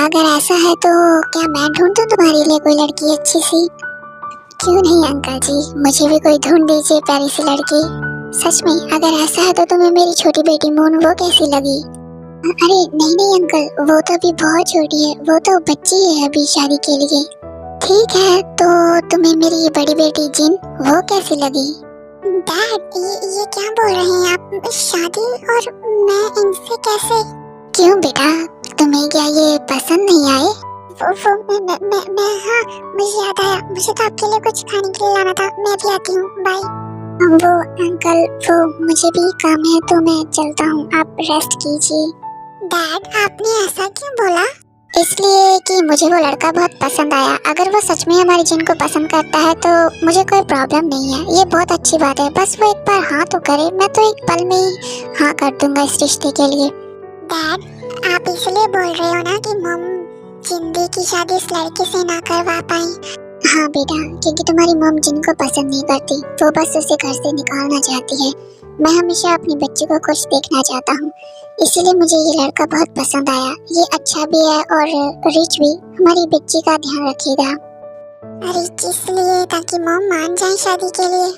अगर ऐसा है तो क्या मैं ढूंढ दूं तुम्हारे लिए कोई लड़की अच्छी सी? क्यों नहीं अंकल जी, मुझे भी कोई ढूंढ दीजिए प्यारी सी लड़की। सच में अगर ऐसा है तो तुम्हें मेरी छोटी बेटी मून वो कैसी लगी? अरे नहीं नहीं अंकल, वो तो अभी बहुत छोटी है, वो तो बच्ची है अभी शादी के लिए। ठीक है, तो तुम्हें मेरी बड़ी बेटी जिन वो कैसी लगी? डैड ये क्या बोल रहे हैं आप? शादी और मैं इनसे कैसे? क्यों बेटा, तुम्हें क्या ये पसंद नहीं आए? मैं हाँ, मुझे याद आया, मुझे तो आपके लिए कुछ खाने के लिए लाना था। मैं भी आती हूँ, बाय। वो अंकल, वो मुझे भी काम है तो मैं चलता हूँ, आप रेस्ट कीजिए। डैड आपने ऐसा क्यों बोला? इसलिए कि मुझे वो लड़का बहुत पसंद आया। अगर वो सच में हमारी जिन को पसंद करता है तो मुझे कोई प्रॉब्लम नहीं है, ये बहुत अच्छी बात है। बस वो एक बार हाँ तो करे, मैं तो एक पल में ही हाँ कर दूंगा इस रिश्ते के लिए। डैड आप इसलिए बोल रहे हो ना कि मम जिंदगी की शादी इस लड़के से ना करवा पाई? हाँ बेटा, क्योंकि तुम्हारी मम जिनको पसंद नहीं करती, वो बस उसे घर से निकालना चाहती है। मैं हमेशा अपनी बच्ची को खुश देखना चाहता हूँ, इसीलिए मुझे ये लड़का बहुत पसंद आया। ये अच्छा भी है और रिच भी, हमारी बच्ची का ध्यान रखेगा। रिच इसलिए ताकि मम मान जाए शादी के लिए?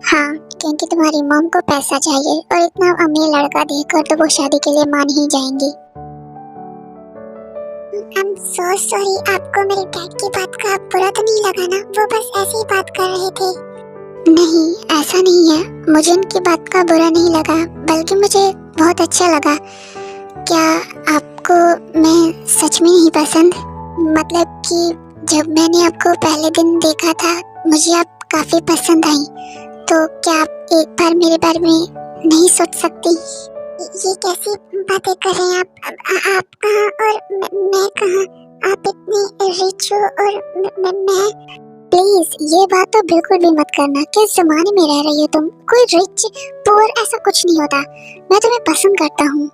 हाँ, क्योंकि तुम्हारी मम को पैसा चाहिए और इतना अमीर लड़का देखकर तो वो शादी के लिए मान ही जाएंगी। I'm so sorry, आपको मेरे डैड की बात का बुरा तो नहीं लगा ना? वो बस ऐसी ही बात कर रहे थे। नहीं, ऐसा नहीं है, मुझे उनकी बात का बुरा नहीं लगा, बल्कि मुझे बहुत अच्छा लगा। क्या आपको मैं सच में नहीं पसंद? मतलब कि जब मैंने आपको पहले दिन देखा था, मुझे आप काफी पसंद आई, तो क्या आप एक बार मेरे बारे में नहीं सोच सकती? ये कैसी बातें कर रहे हैं आप कहाँ और मैं कहाँ? आप इतनी रिच हो और मैं प्लीज ये बात तो बिल्कुल भी मत करना। किस जमाने में रह रही हो तुम? कोई रिच पुअर ऐसा कुछ नहीं होता। मैं तुम्हें पसंद करता हूँ,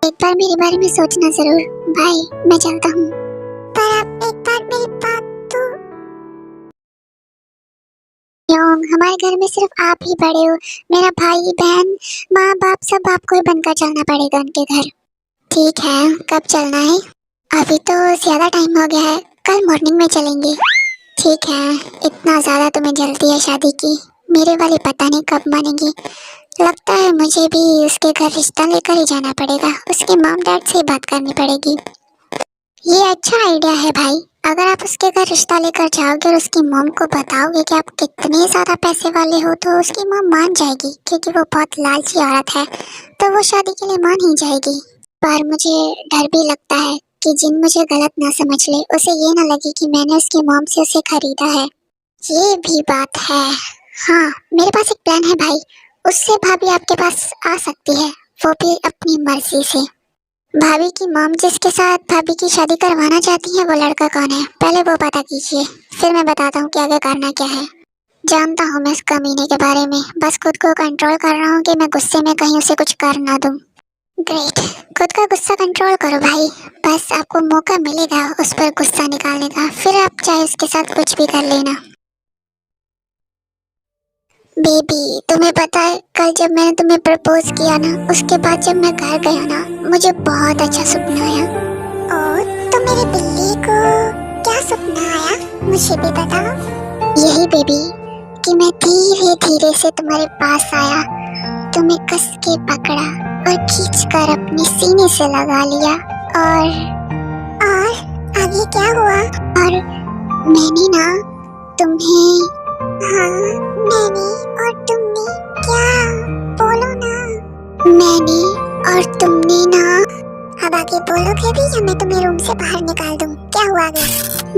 एक बार मेरे बारे में सोचना जरूर। बाय, मैं चलता हूँ। पर आप एक बार मेरी बात तो। योंग, हमारे घर में सिर्फ आप ही बड़े हो। मेरा भाई बहन माँ बाप सब आपको ही बनकर चलना पड़ेगा उनके घर। ठीक है, कब चलना है? अभी तो ज्यादा टाइम हो गया है, कल मॉर्निंग में चलेंगे। ठीक है, इतना ज्यादा तुम्हें जल्दी है शादी की? मेरे वाली पता नहीं कब मानेगी। लगता है मुझे भी उसके घर रिश्ता लेकर ही जाना पड़ेगा, उसके मॉम डैड से बात करनी पड़ेगी। ये अच्छा आइडिया है भाई। अगर आप उसके घर रिश्ता लेकर जाओगे और उसकी मॉम को बताओगे कि आप कितने ज्यादा पैसे वाले हो, तो उसकी मॉम मान जाएगी, क्योंकि वो बहुत लालची औरत है, तो वो शादी के लिए मान ही जाएगी। पर मुझे डर भी लगता है कि जिन मुझे गलत ना समझ ले, उसे ये ना लगे कि मैंने उसकी मॉम से उसे खरीदा है। ये भी बात है। हाँ, मेरे पास एक प्लान है भाई। उससे भाभी आपके पास आ सकती है, वो भी अपनी मर्जी से। भाभी की मॉम जिसके साथ भाभी की शादी करवाना चाहती है, वो लड़का कौन है? पहले वो पता कीजिए, फिर मैं बताता हूँ कि आगे करना क्या है। जानता हूँ मैं इस कमीने के बारे में, बस खुद को कंट्रोल कर रहा हूँ कि मैं गुस्से में कहीं उसे कुछ कर ना दूँ। ग्रेट, खुद का गुस्सा कंट्रोल करो भाई। बस आपको मौका मिलेगा उस पर गुस्सा निकालने का, फिर आप चाहे उसके साथ कुछ भी कर लेना। बेबी, तुम्हें पता है कल जब मैंने तुम्हें प्रपोज किया ना, उसके बाद जब मैं घर गया ना, मुझे बहुत अच्छा सपना आया। और तो मेरी बिल्ली को क्या सपना आया, मुझे भी बताओ। यही बेबी कि मैं धीरे धीरे से तुम्हारे पास आया, तुम्हें कस के पकड़ा और खींचकर अपने सीने से लगा लिया। और आगे क्या हुआ? और मैंने ना तुम्हें। हाँ, मैंने और तुमने क्या? बोलो ना। मैंने और तुमने ना। अब आगे बोलोगे भी या मैं तुम्हें रूम से बाहर निकाल दूं? क्या हुआ आगे?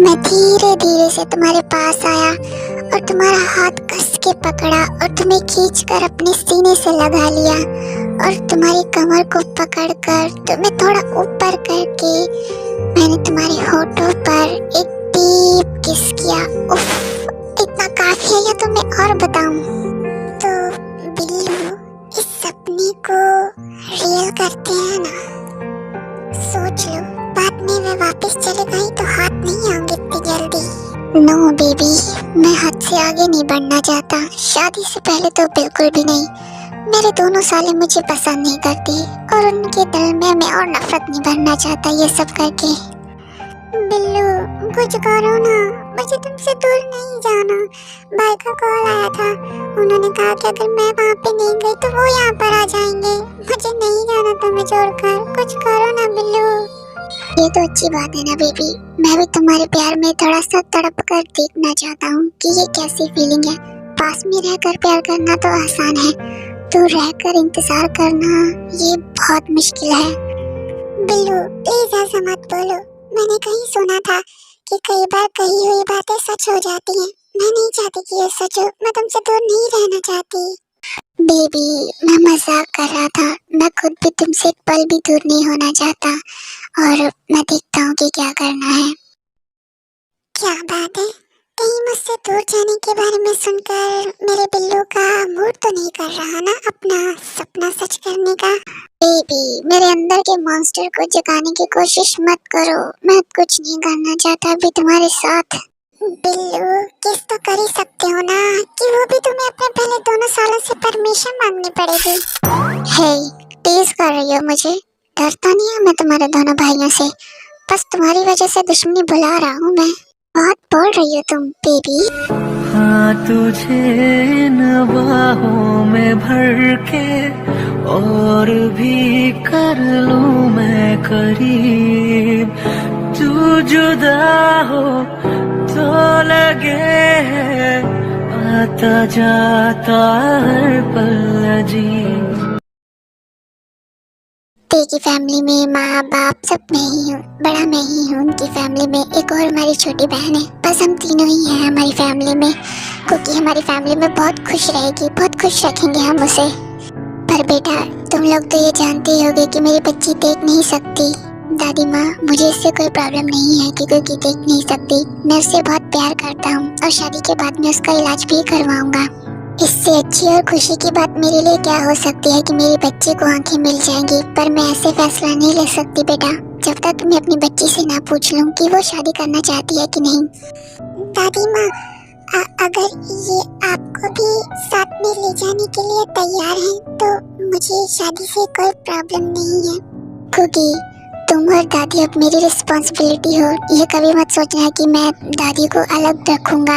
मैं धीरे धीरे से तुम्हारे पास आया और तुम्हारा हाथ कस के पकड़ा और तुम्हें खींचकर अपने सीने से लगा लिया और तुम्हारी कमर को पकड़कर तुम्हें थोड़ा ऊपर करके मैंने तुम्हारे होठों पर एक डीप किस किया। उफ, इतना काफी है या तो मैं और बताऊं? तो बिल्लू, इस सपने को रियल करते हैं ना? सोच लो, बाद में मैं वापस चले गई तो हाथ नहीं आऊंगी इतनी जल्दी। नो बेबी, मैं हद से आगे नहीं बढ़ना चाहता, शादी से पहले तो बिल्कुल भी नहीं। मेरे दोनों साले मुझे पसंद नहीं करती और उनके दिल में मैं और नफरत नहीं भरना चाहता ये सब करके। बिल्लू कुछ करो ना, मुझे तुमसे दूर नहीं जाना। भाई का कॉल आया था, उन्होंने कहा कि अगर मैं वहाँ पे नहीं गई तो वो यहाँ पर आ जाएंगे। मुझे नहीं जाना तुम्हें छोड़कर, कुछ करो ना बिल्लू। ये तो अच्छी बात है ना बेबी, मैं भी तुम्हारे प्यार में थोड़ा सा तड़प कर देखना चाहता हूँ कि ये कैसी फीलिंग है। पास में रहकर प्यार करना तो आसान है, दूर रहकर इंतजार करना ये बहुत मुश्किल है। बिल्लू प्लीज ऐसा मत बोलो, मैंने कहीं सुना था कि कई बार कही हुई बातें सच हो जाती हैं। मैं नहीं चाहती कि ये सच हो, मैं तुमसे दूर नहीं रहना चाहती। बेबी मैं मजाक कर रहा था, मैं खुद भी तुमसे एक पल भी दूर नहीं होना चाहता, और मैं देखता हूँ कि क्या करना है। क्या बात है, कहीं मुझसे दूर जाने के बारे में सुनकर मेरे बिल्लू का मूड तो नहीं कर रहा ना अपना सपना सच करने का। बेबी मेरे अंदर के मॉन्स्टर को जगाने की कोशिश मत करो, मैं कुछ नहीं करना चाहता अभी तुम्हारे साथ। बिल्लू किस तो कर ही सकते हो ना, कि वो भी तुम्हें अपने पहले दोनों सालों से परमिशन मांगनी पड़ेगी। हे टीज कर रही हो मुझे, डरता नहीं है मैं तुम्हारे दोनों भाइयों से, बस तुम्हारी वजह से दुश्मनी भुला रहा हूँ मैं। बहुत बोल रही हो तुम बेबी। हाँ तुझे इन बाहों में भर के और भी कर लूं मैं करीब, तू जुदा हो तो लगे है आता जाता हर पल अजीब। की फैमिली में माँ बाप सब मैं ही हूँ, बड़ा मैं ही हूँ उनकी फैमिली में। एक और हमारी छोटी बहन है, बस हम तीनों ही हैं हमारी फैमिली में। क्योंकि हमारी फैमिली में बहुत खुश रहेगी, बहुत खुश रखेंगे हम उसे। पर बेटा तुम लोग तो ये जानते ही होगे कि मेरी बच्ची देख नहीं सकती। दादी माँ मुझे इससे कोई प्रॉब्लम नहीं है कि क्योंकि देख नहीं सकती, मैं उससे बहुत प्यार करता हूँ और शादी के बाद मैं उसका इलाज भी करवाऊंगा। इससे अच्छी और खुशी की बात मेरे लिए क्या हो सकती है कि मेरी बच्ची को आंखें मिल जाएंगी। पर मैं ऐसे फैसला नहीं ले सकती बेटा जब तक मैं अपनी बच्ची से ना पूछ लूं कि वो शादी करना चाहती है कि नहीं। दादी माँ अगर ये आपको भी साथ में ले जाने के लिए तैयार हैं तो मुझे शादी से कोई प्रॉब्लम नहीं है। क्योंकि तुम और दादी अब मेरी रिस्पॉन्सिबिलिटी हो, ये कभी मत सोचना कि मैं दादी को अलग रखूंगा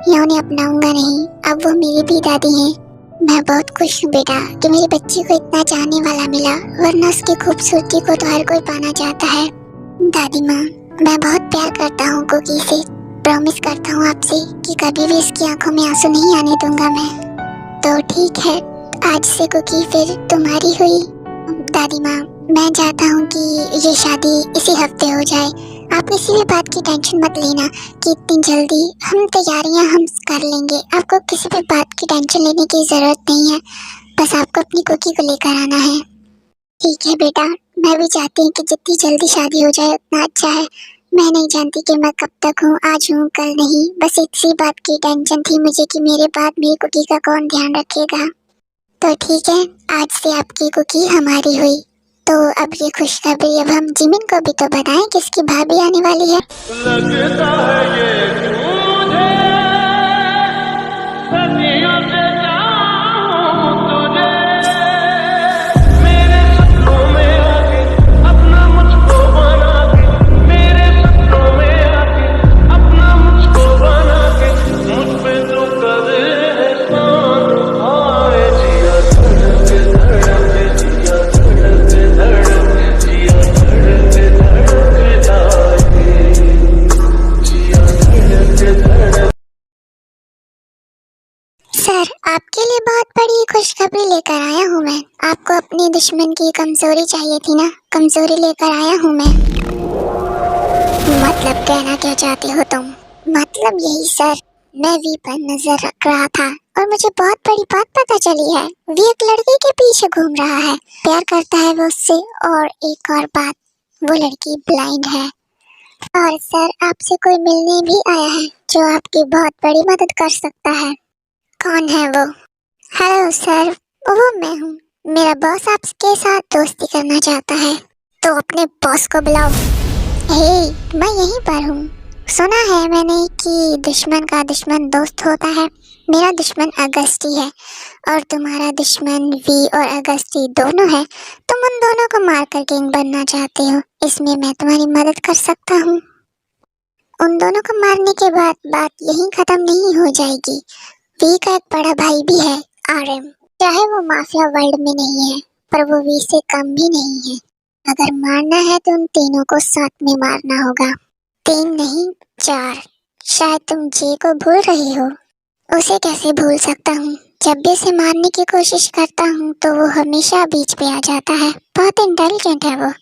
या उन्हें अपनाऊंगा नहीं। अब वो मेरी भी दादी हैं। मैं बहुत खुश हूँ बेटा कि मेरी बच्ची को इतना चाहने वाला मिला, वरना उसकी खूबसूरती को तो हर कोई पाना चाहता है। दादी माँ मैं बहुत प्यार करता हूँ कुकी से, प्रॉमिस करता हूँ आपसे कि कभी भी इसकी आंखों में आंसू नहीं आने दूंगा मैं। तो ठीक है, आज से कुकी फिर तुम्हारी हुई। दादी माँ मैं चाहता हूँ कि ये शादी इसी हफ्ते हो जाए। आप किसी भी बात की टेंशन मत लेना कि इतनी जल्दी हम तैयारियां हम कर लेंगे। आपको किसी भी बात की टेंशन लेने की जरूरत नहीं है, बस आपको अपनी कुकी को लेकर आना है। ठीक है बेटा, मैं भी चाहती हूँ कि जितनी जल्दी शादी हो जाए उतना अच्छा है। मैं नहीं जानती कि मैं कब तक हूँ, आज हूँ कल नहीं, बस इसी बात की टेंशन थी मुझे कि मेरे बाद मेरी कुकी का कौन ध्यान रखेगा। तो ठीक है, आज से आपकी कुकी हमारी हुई। तो अब ये खुशखबरी अब हम जिमिन को भी तो बताएं कि इसकी भाभी आने वाली है। लगता है ये मुझे सदियों से चाहूं तुझे, मेरे सपनों में आके अपना मुझको बना के, मेरे सपनों में आके अपना मुझको बना के, मुझ पे तो कर एहसान आए। जिया धड़के धड़के, जिया धड़के धड़के, जिया धड़के धड़के लाए, जिया धड़के धड़के। सर आपके लिए बहुत बड़ी खुशखबरी लेकर आया हूँ मैं। आपको अपने दुश्मन की कमजोरी चाहिए थी ना, कमजोरी लेकर आया हूँ मैं। मतलब कहना क्या चाहते हो तुम? मतलब यही सर, मैं वी पर नजर रख रहा था और मुझे बहुत बड़ी बात पता चली है। वी एक लड़की के पीछे घूम रहा है, प्यार करता है वो उससे। और एक और बात, वो लड़की ब्लाइंड है। और सर आपसे कोई मिलने भी आया है जो आपकी बहुत बड़ी मदद कर सकता है। कौन है वो? हेलो सर, वो मैं हूँ। मेरा बॉस आपके साथ दोस्ती करना चाहता है, तो अपने बॉस को बुलाओ। हे मैं यहीं पर हूँ। सुना है मैंने कि दुश्मन का दुश्मन दोस्त होता है। मेरा दुश्मन अगस्ती है और तुम्हारा दुश्मन वी और अगस्ती दोनों है। तुम उन दोनों को मारकर किंग बनना चाहते हो, इसमें मैं तुम्हारी मदद कर सकता हूँ। उन दोनों को मारने के बाद बात यहीं खत्म नहीं हो जाएगी। वी का एक बड़ा भाई भी है, आरएम। चाहे वो माफिया वर्ल्ड में नहीं है, पर वो वी से कम भी नहीं है। अगर मारना है तो उन तीनों को साथ में मारना होगा। 3 नहीं 4। शायद तुम जे को भूल रही हो। उसे कैसे भूल सकता हूँ? जब भी उसे मारने की कोशिश करता हूँ तो वो हमेशा बीच पे आ जाता है। बहुत इंटेलिजेंट है वो।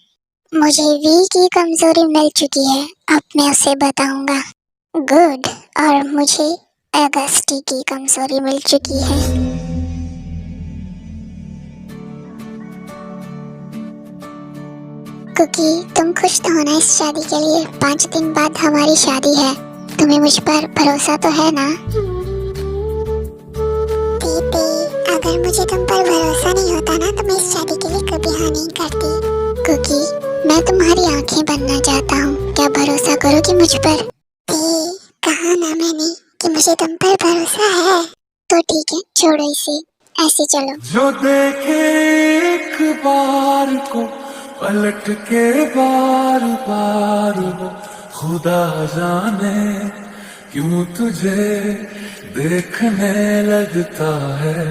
मुझे वी की कमजोरी मिल चुकी है, अब मैं उसे बताऊंगा। गुड। और मुझे अगस्टी की कमजोरी मिल चुकी है। कुकी, तुम खुश तो हो ना इस शादी के लिए? 5 दिन बाद हमारी शादी है। तुम्हें मुझ पर भरोसा तो है ना? दीदी, अगर मुझे तुम पर भरोसा नहीं होता ना तो मैं इस शादी के लिए कभी हाँ नहीं करती। कुकी, मैं तुम्हारी आंखें बनना चाहता हूँ, क्या भरोसा करोगी मुझ पर? कहा ना मैंने कि मुझे तुम पर भरोसा है। तो ठीक है, छोड़ो इसे, ऐसे चलो। जो देखे एक बार को पलट के बार बार वो खुदा जाने क्यों तुझे देखने लगता है।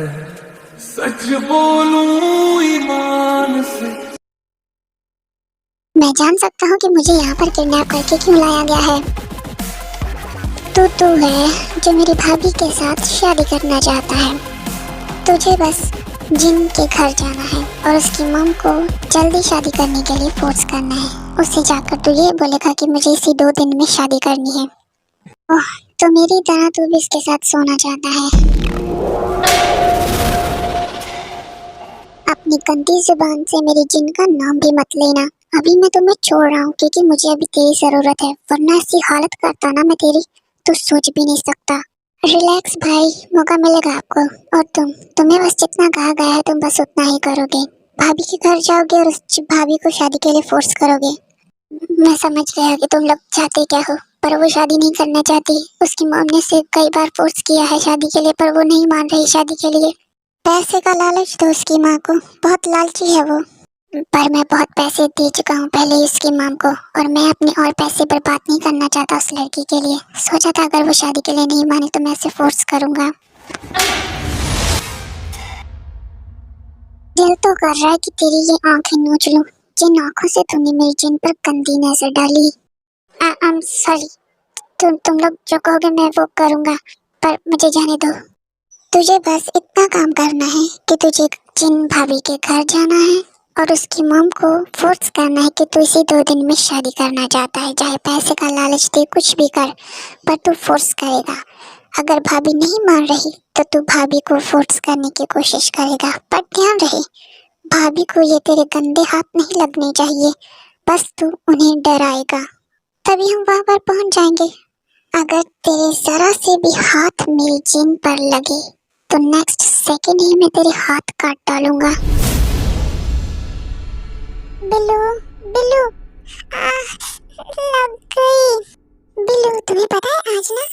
सच बोलूं ईमान से। मैं जान सकता हूँ कि मुझे यहाँ पर किडनैप करके क्यों लाया गया है। तू है जो मेरी भाभी के साथ शादी करना चाहता है। तुझे बस जिन के घर जाना है और उसकी मम को जल्दी शादी करने के लिए फोर्स करना है। उसे जाकर तू ये बोलेगा कि मुझे इसी 2 दिन में शादी करनी है। ओह, तो मेरी तरह तू भी इसके साथ सोना चाहता है। अपनी गंदी जुबान से मेरी जिन का नाम भी मत लेना। अभी मैं तुम्हें छोड़ रहा हूँ क्योंकि मुझे अभी तेरी जरूरत है, वरना ऐसी हालत करता ना मैं तेरी, तो सोच भी नहीं सकता। रिलैक्स भाई, मौका मिलेगा आपको। और तुम्हें बस जितना कहा गया है तुम बस उतना ही करोगे। भाभी के घर जाओगे और उस भाभी को शादी के लिए फोर्स करोगे। मैं समझ गया कि तुम लोग चाहते क्या हो, पर वो शादी नहीं करना चाहती। उसकी मॉम ने उसे कई बार फोर्स किया है शादी के लिए, पर वो नहीं मान रही शादी के लिए। पैसे का लालच दो उसकी माँ को, बहुत लालची है वो। पर मैं बहुत पैसे दे चुका हूँ पहले उसकी माँ को, और मैं अपने और पैसे बर्बाद नहीं करना चाहता उस लड़की के लिए। सोचा था अगर वो शादी के लिए नहीं माने तो मैं उसे फोर्स करूंगा। दिल तो कर रहा है कि तेरी ये आंखें नोच लूं, जिन आंखों से तूने मेरी जिन पर गंदी नजर डाली। I am sorry. तुम लोग जो कहोगे मैं वो करूंगा, पर मुझे जाने दो। तुझे बस इतना काम करना है कि तुझे जिन भाभी के घर जाना है और उसकी मॉम को फोर्स करना है कि तू इसी 2 दिन में शादी करना चाहता है। चाहे पैसे का लालच दे, कुछ भी कर, पर तू फोर्स करेगा। अगर भाभी नहीं मान रही तो तू भाभी को फोर्स करने की कोशिश करेगा, पर ध्यान रहे भाभी को ये तेरे गंदे हाथ नहीं लगने चाहिए। बस तू उन्हें डराएगा, तभी हम वहां पर पहुंच जाएंगे। अगर तेरे जरा से भी हाथ मेरी जिन पर लगे तो नेक्स्ट सेकंड ही मैं तेरे हाथ काट डालूंगा। बिल्लू, बिल्लू, लग गई। बिल्लू, तुम्हें पता है आज ना,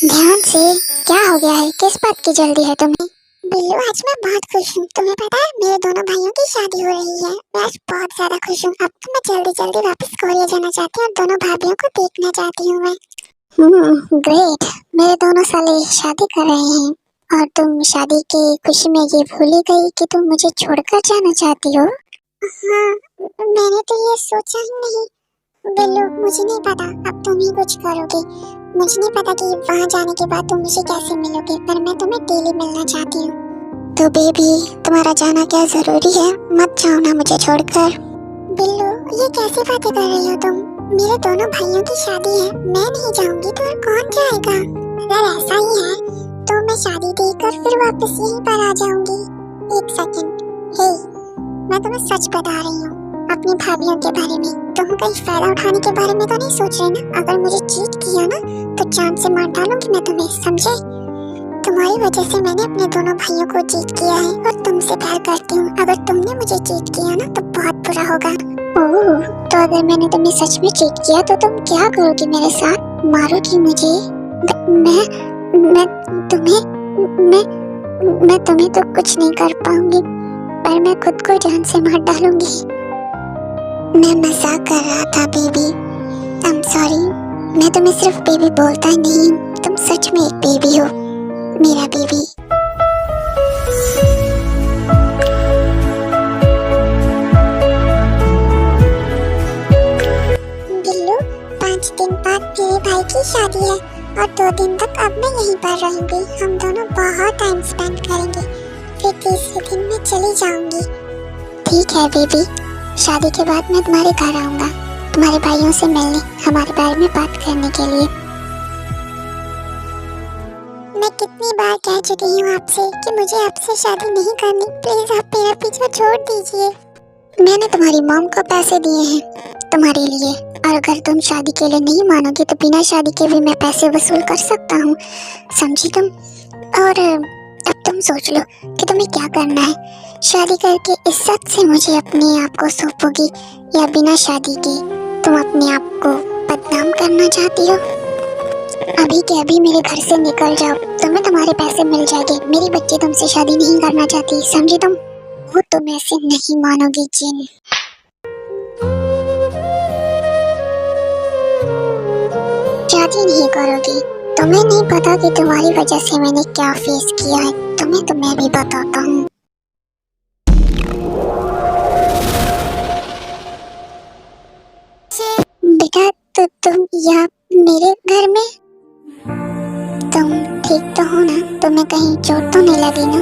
ध्यान से, क्या हो गया है? किस बात की जल्दी है तुम्हें? बिल्लू, आज मैं बहुत खुश हूँ। तुम्हें पता है मेरे दोनों भाइयों की शादी हो रही है। मैं आज बहुत ज्यादा खुश हूँ। अब तो मैं जल्दी जल्दी वापस कोरिया जाना चाहती हूँ और दोनों भाभीियों को देखना चाहती हूँ मैं। ग्रेट। मेरे दोनों साले शादी कर रहे हैं और तुम शादी की खुशी में ये भूल ही गई कि तुम मुझे छोड़कर जाना चाहती हो। हाँ, मैंने तो ये सोचा ही नहीं। बिल्लू, मुझे नहीं पता अब तुम ही कुछ करोगे। मुझे नहीं पता कि वहाँ जाने के बाद तुम मुझे कैसे मिलोगे, पर मैं तुम्हें डेली मिलना चाहती हूँ। तो बेबी, तुम्हारा जाना क्या जरूरी है? मत जाओ ना मुझे छोड़कर। बिल्लू, ये कैसी बातें कर रही हो तुम? मेरे दोनों भाइयों की शादी है, मैं नहीं जाऊंगी तो और कौन जाएगा? अगर ऐसा ही है तो मैं शादी देखकर फिर वापस यहीं पर आ जाऊंगी। एक सेकंड, हे, मैं तुम्हें सच बता रही हूँ अपनी भाभीियों के बारे में। तुम कहीं फायदा उठाने के बारे में तो नहीं सोच रहे ना? अगर मुझे चीट किया ना तो जान से मार डालूंगी मैं तुम्हें, समझे? तुम्हारी वजह से मैंने अपने दोनों भाइयों को चीट किया है और तुमसे प्यार करती हूँ। अगर तुमने मुझे चीट किया ना तो बहुत बुरा होगा। ओह, तो अगर मैंने तुम्हें सच में चीट किया तो तुम क्या करोगी मेरे साथ? मारोगी मुझे? मैं तुम्हें तो कुछ नहीं कर पाऊंगी, पर मैं खुद को जान से मार डालूंगी। मैं मजाक कर रहा था बेबी। आई एम सॉरी, मैं तुम्हें सिर्फ बेबी बोलता ही नहीं, तुम सच में एक बेबी हो, मेरा बेबी। बिल्लू, 5 दिन बाद मेरे भाई की शादी है और 2 दिन तक अब मैं यहीं पर रहूंगी। हम दोनों बहुत टाइम स्पेंड करेंगे, फिर तीसरे दिन मैं चली जाऊंगी। ठीक है बेबी, शादी के बाद मैं तुम्हारे घर आऊंगा, तुम्हारे भाइयों से मिलने, हमारे बारे में बात करने के लिए। मैं कितनी बार कह चुकी हूँ आपसे कि मुझे आपसे शादी नहीं करनी, प्लीज आप मेरा पीछा छोड़ दीजिए। मैंने तुम्हारी मॉम को पैसे दिए हैं तुम्हारे लिए, और अगर तुम शादी के लिए नहीं मानोगे तो बिना शादी के भी मैं पैसे वसूल कर सकता हूँ, समझी तुम? और अब तुम सोच लो कि तुम्हें क्या करना है। शादी करके इज्जत से मुझे अपने आप को सौंपोगी या बिना शादी के तुम अपने आप को बदनाम करना चाहती हो? अभी के अभी मेरे घर से निकल जाओ, तुम्हें तुम्हारे पैसे मिल जाएंगे। मेरी बच्ची तुमसे शादी नहीं करना चाहती, समझी तुम? वो तुम ऐसे नहीं मानोगी जिन। शादी नहीं करोगी, तुम्हें नहीं पता कि तुम्हारी वजह से मैंने क्या फेस किया है, तुम्हें तो मैं भी बताता हूँ। बेटा तुम यहाँ मेरे घर में, तुम ठीक तो हो ना? तुम्हें कहीं चोट तो नहीं लगी ना?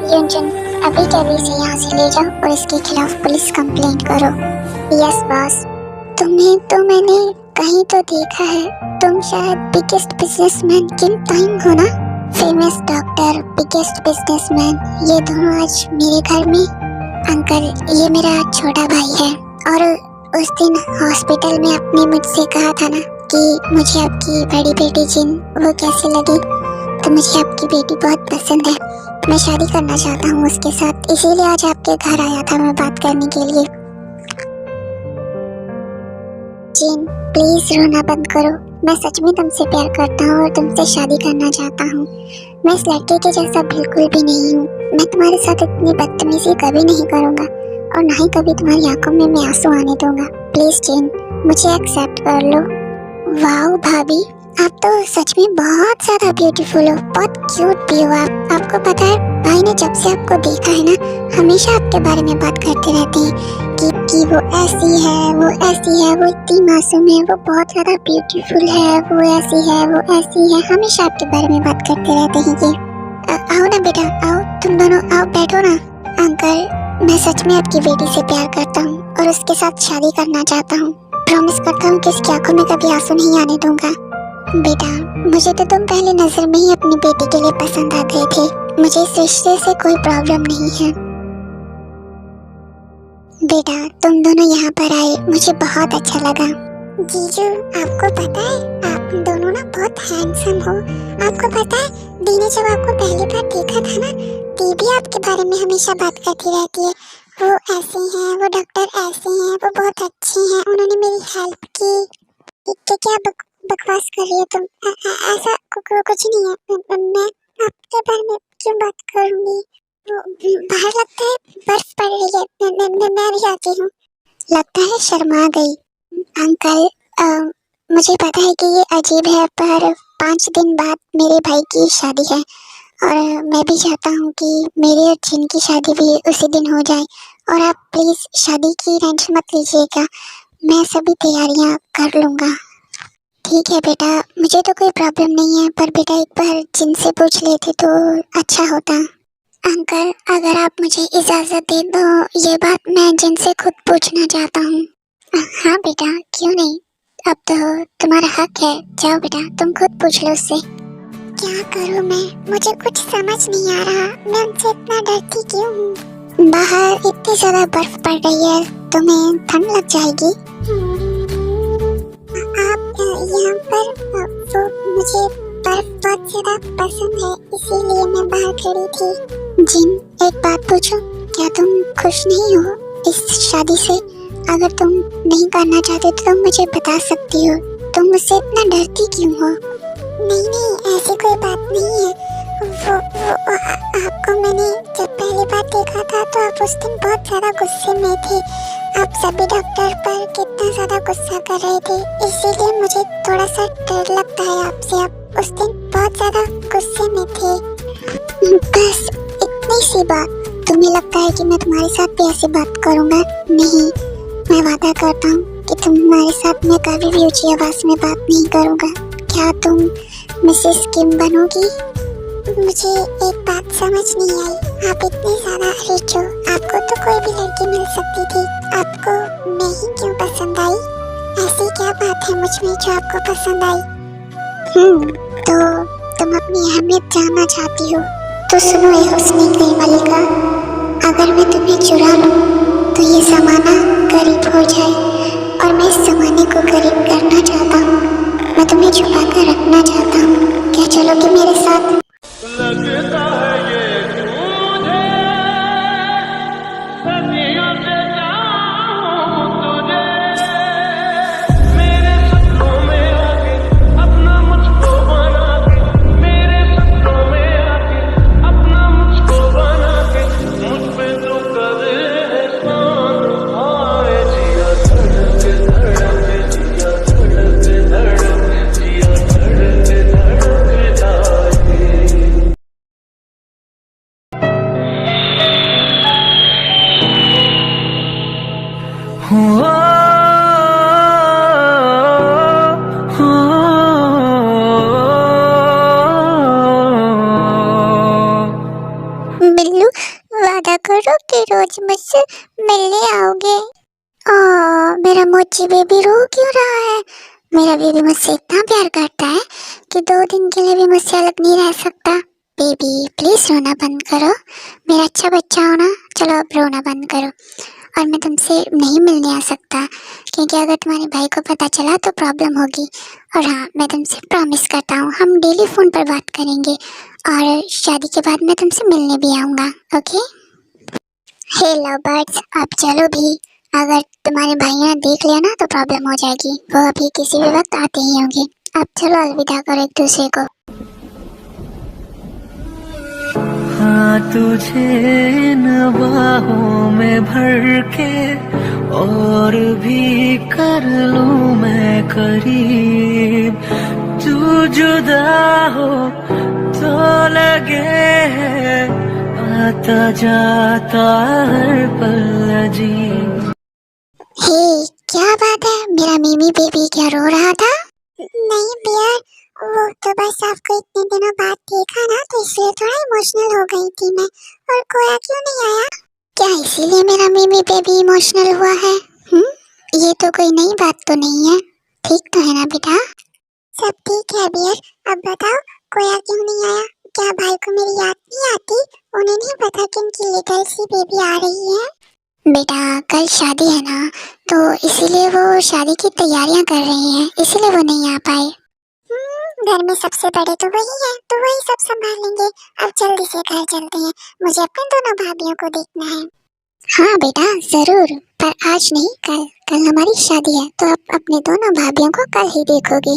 युनजुन, अभी के अभी से यहाँ से ले जाओ और इसके खिलाफ पुलिस कंप्लेंट करो। Yes boss. तुम्हें तो मैंने कहीं तो देखा है, तुम शायद बिगेस्ट बिजनेसमैन किंग टाइम हो ना? फेमस डॉक्टर, बिगेस्ट बिजनेसमैन, ये दोनों आज मेरे घर में। अंकल, ये मेरा छोटा भाई है, और उस दिन हॉस्पिटल में आपने मुझसे कहा था ना कि मुझे आपकी बड़ी बेटी जिन वो कैसे लगी, तो मुझे आपकी बेटी बहुत पसंद है, मैं शादी करना चाहता हूँ उसके साथ, इसीलिए आज आपके घर आया था मैं बात करने के लिए। जिन, प्लीज रोना बंद करो, मैं सच में तुमसे प्यार करता हूँ और तुमसे शादी करना चाहता हूँ। मैं इस लड़के के जैसा बिल्कुल भी नहीं हूँ, मैं तुम्हारे साथ इतनी बदतमीजी कभी नहीं करूँगा और ना ही कभी तुम्हारी आंखों में मैं आंसू आने दूंगा। प्लीज जिन, मुझे एक्सेप्ट कर लो। वाओ भाभी, आप तो सच में बहुत ज्यादा ब्यूटीफुल हो, बहुत क्यूट भी हो आप। आपको पता है, भाई ने जब से आपको देखा है ना, हमेशा आपके बारे में बात करते रहते हैं कि वो ऐसी है, वो ऐसी है, वो इतनी मासूम है, वो बहुत ज्यादा ब्यूटीफुल है, वो ऐसी है, वो ऐसी है, हमेशा आपके बारे में बात करते रहते हैं ये। आओ ना बेटा, आओ, तुम दोनों आओ, बैठो ना। अंकल, मैं सच में आपकी बेटी से प्यार करता हूँ और उसके साथ शादी करना चाहता हूँ। प्रॉमिस करता हूँ कि उसकी आंखों में कभी आंसू नहीं आने दूंगा। बेटा, मुझे तो तुम पहले नजर में ही अपनी बेटी के लिए पसंद आ गए थे, मुझे इस रिश्ते से कोई प्रॉब्लम नहीं है। बेटा, तुम दोनों यहाँ पर आए, मुझे बहुत अच्छा लगा। जीजू, आपको पता है आप दोनों ना बहुत हैंडसम हो। आपको पता है, दीदी जब आपको पहली बार देखा था ना, दीदी आपके बारे में हमेशा बात करती रहती है, वो ऐसे हैं, वो डॉक्टर ऐसे हैं, वो बहुत अच्छे हैं, उन्होंने मेरी हेल्प की। क्या बकवास कर रही है तुम? ऐसा कुछ नहीं है, मैं आपके बारे में क्यों बात करूंगी? बाहर लगता है बर्फ पड़ रही है, मैं भी आती हूँ। लगता है शर्मा गई। अंकल, मुझे पता है कि ये अजीब है, पर 5 दिन बाद मेरे भाई की शादी है और मैं भी चाहता हूँ कि मेरी और जिन की शादी भी उसी दिन हो जाए, और आप प्लीज़ शादी की टेंशन मत लीजिएगा, मैं सभी तैयारियाँ कर लूँगा। ठीक है बेटा, मुझे तो कोई प्रॉब्लम नहीं है, पर बेटा एक बार जिन से पूछ लेते तो अच्छा होता। अंकल, अगर आप मुझे इजाज़त दे दो, ये बात मैं जिन से खुद पूछना चाहता हूँ। हाँ बेटा, क्यों नहीं, अब तो तुम्हारा हक है, जाओ बेटा तुम खुद पूछ लो उससे। क्या करूँ मैं, मुझे कुछ समझ नहीं आ रहा, मैं उनसे इतना डरती क्यों हूँ? बाहर इतनी ज्यादा बर्फ पड़ रही है, तुम्हें ठंड लग जाएगी। आप यहाँ पर, वो मुझे बर्फ बहुत ज्यादा पसंद है, इसीलिए मैं बाहर खड़ी थी। जिन, एक बात पूछूं, क्या तुम खुश नहीं हो इस शादी से? अगर तुम नहीं करना चाहते तो तुम मुझे बता सकती हो, तुम मुझसे इतना डरती क्यों हो? नहीं, ऐसी कोई बात नहीं है, आपको मैंने जब पहली बार देखा था तो आप उस दिन बहुत ज्यादा गुस्से में थे। आप सभी डॉक्टर पर कितना ज्यादा गुस्सा कर रहे थे, इसीलिए मुझे थोड़ा सा डर लगता है आपसे। आप उस दिन बहुत ज्यादा गुस्से में थे। बस इतनी सी बात। तुम्हें लगता है कि मैं तुम्हारे साथ भी ऐसी बात करूंगा? नहीं, मैं वादा करता हूँ कि तुम्हारे साथ मैं कभी भी ऊंची आवाज में बात नहीं करूंगा। क्या तुम मिसेस किम बनोगी? मुझे एक बात समझ नहीं आई। आप इतने ज्यादा रिच हो, आपको तो कोई भी लड़की मिल सकती थी, आपको मैं ही क्यों पसंद आई? ऐसी क्या बात है मुझ में जो आपको पसंद आई? तो तुम अपनी अहमियत जानना चाहती हो? तो सुनो ये हुस्न की मलिका, अगर मैं तुम्हें चुरा लूं तो ये जमाना गरीब हो जाए, और मैं इस जमाने को गरीब करना चाहता हूँ। मैं तुम्हें छुपा कर रखना चाहता हूँ। क्या चलोगे मेरे साथ? लगता है ये तुझे सदियों से चाहूं तुझे, मेरे सपनों में आके अपना मुझको बना के, मेरे सपनों में आके अपना मुझको बना के, मुझ पे तो कर एहसान। आए जिया धड़के धड़के, जिया धड़के धड़के, जिया धड़के धड़के जाए। बिल्लू, वादा करो कि रोज मुझसे मिलने आओगे। मेरा मोची बेबी रो क्यों रहा है? मेरा बेबी मुझसे इतना प्यार करता है कि 2 दिन के लिए भी मुझसे अलग नहीं रह सकता। बेबी प्लीज रोना बंद करो, मेरा अच्छा बच्चा हो ना। चलो अब रोना बंद करो। और मैं तुमसे नहीं मिलने आ सकता, क्योंकि अगर तुम्हारे भाई को पता चला तो प्रॉब्लम होगी। और हाँ, मैं तुमसे प्रॉमिस करता हूँ हम डेली फ़ोन पर बात करेंगे, और शादी के बाद मैं तुमसे मिलने भी आऊँगा। ओके? हे लव बर्ड्स, आप चलो भी। अगर तुम्हारे भाइयों ने देख लिया ना तो प्रॉब्लम हो जाएगी। वो अभी किसी भी वक्त आते ही होंगे। आप चलो अलविदा करो एक दूसरे को। हाँ, तुझे इन बाहों में भर के और भी कर लूं मैं करीब। तू जुदा हो तो लगे आता जाता हर पल अजीब। हे, क्या बात है? मेरा मीमी बेबी क्या रो रहा था? नहीं बियर, वो तो बस आपको इतने दिनों बाद देखा ना तो इसलिए थोड़ा इमोशनल हो गई थी मैं। और कोया क्यों नहीं आया? क्या इसीलिए मेरा मीमी बेबी इमोशनल हुआ है? ये तो कोई नई बात तो नहीं है। ठीक तो है ना बेटा? सब ठीक है बियर। अब बताओ कोया क्यों नहीं आया? क्या भाई को मेरी याद नहीं आती? उन्हें नहीं पता कि उनकी लिटिल सी बेबी आ रही है? बेटा कल शादी है ना, तो इसीलिए वो शादी की तैयारियां कर रही हैं, इसीलिए वो नहीं आ पाए। घर में सबसे बड़े तो वही है, तो वही सब संभाल लेंगे। अब जल्दी से घर चलते हैं, मुझे अपने दोनों भाभियों को देखना है। हाँ बेटा जरूर, पर आज नहीं कल। कल हमारी शादी है, तो आप अपने दोनों भाभियों को कल ही देखोगे।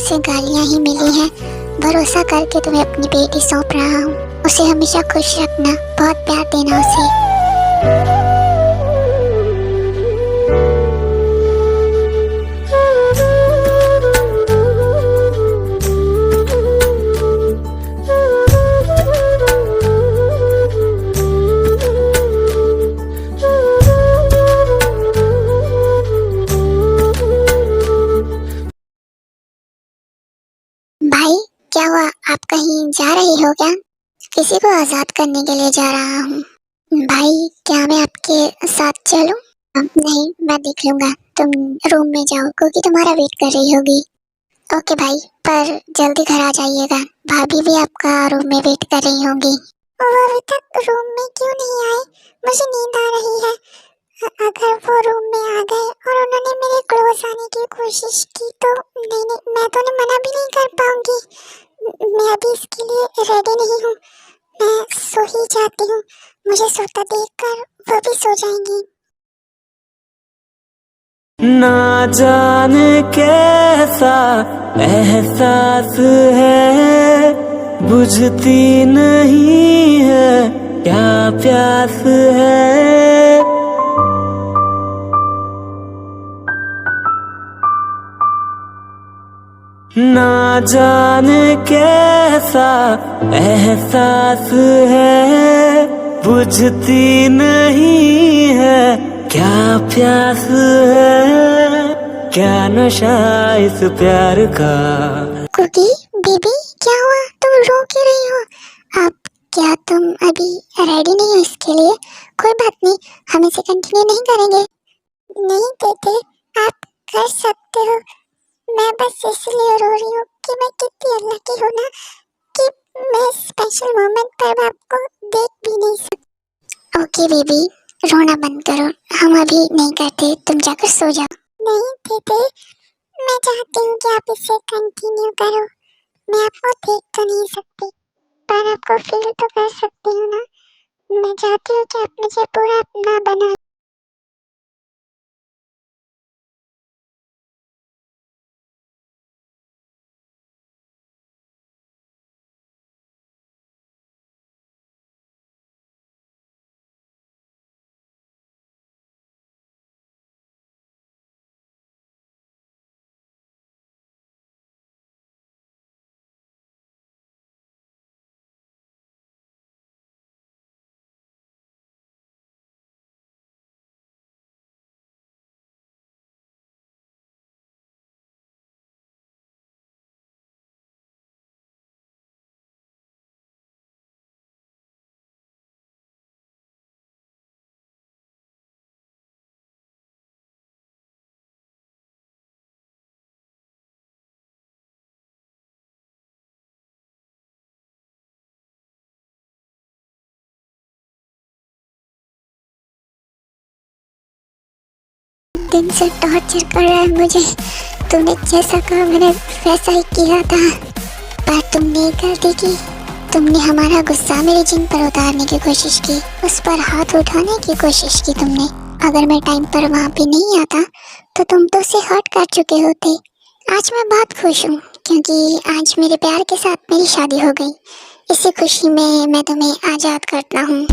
से गालियां ही मिली हैं। भरोसा करके तुम्हें अपनी बेटी सौंप रहा हूँ। उसे हमेशा खुश रखना, बहुत प्यार देना उसे। भाई, क्या हुआ? आप कहीं जा रही हो क्या? किसी को आजाद करने के लिए जा रहा हूँ। भाई, क्या मैं आपके साथ चलूं? नहीं, मैं देख लूंगा। तुम रूम में जाओ क्योंकि तुम्हारा वेट कर रही होगी। ओके भाई, पर जल्दी घर आ जाइएगा। भाभी भी आपका रूम में वेट कर रही होंगी। वो अभी तक रूम में क्यों नहीं आए? मुझे नींद आ रही है। अगर वो रूम में आ गए और उन्होंने मेरे क्लोज आने की कोशिश की तो नहीं, मैं तो उन्हें मना भी नहीं कर पाऊंगी। मैं अभी इसके लिए रेडी नहीं हूँ। मैं सो ही जाती हूँ। मुझे सोता देखकर वो भी सो जाएंगी। ना जाने कैसा एहसास है, बुझती नहीं है क्या प्यास है। ना जाने कैसा एहसास है, बुझती नहीं है क्या प्यास है, क्या नशा इस प्यार का। कुकी बेबी, क्या हुआ? तुम रो क्यों रही हो? अब क्या तुम अभी रेडी नहीं हो इसके लिए? कोई बात नहीं, हम इसे कंटिन्यू नहीं करेंगे। नहीं बेटे, आप कर सकते हो। मैं बस इसलिए रो रही हूँ कि मैं कितनी अनलकी हूँ ना कि मैं स्पेशल मोमेंट पर आपको देख भी नहीं सकती। ओके बेबी, रोना बंद करो। हम अभी नहीं करते, तुम जाकर सो जाओ। नहीं बेटे, मैं चाहती हूँ कि आप इसे कंटिन्यू करो। मैं आपको देख तो नहीं सकती, पर आपको फील तो कर सकती हूँ ना। मैं चाहती हूँ कि आप मुझे पूरा अपना बना। दिन से टॉर्चर कर रहा है मुझे। तूने जैसा कहा मैंने वैसा ही किया था, पर तुम नहीं करती कि तुमने हमारा गुस्सा मेरे जिन पर उतारने की कोशिश की, उस पर हाथ उठाने की कोशिश की तुमने। अगर मैं टाइम पर वहाँ पे नहीं आता तो तुम तो उसे हर्ट कर चुके होते। आज मैं बहुत खुश हूँ क्योंकि आज मेरे प्यार के साथ मेरी शादी हो गई। इसी खुशी में मैं तुम्हें आज़ाद करता हूँ।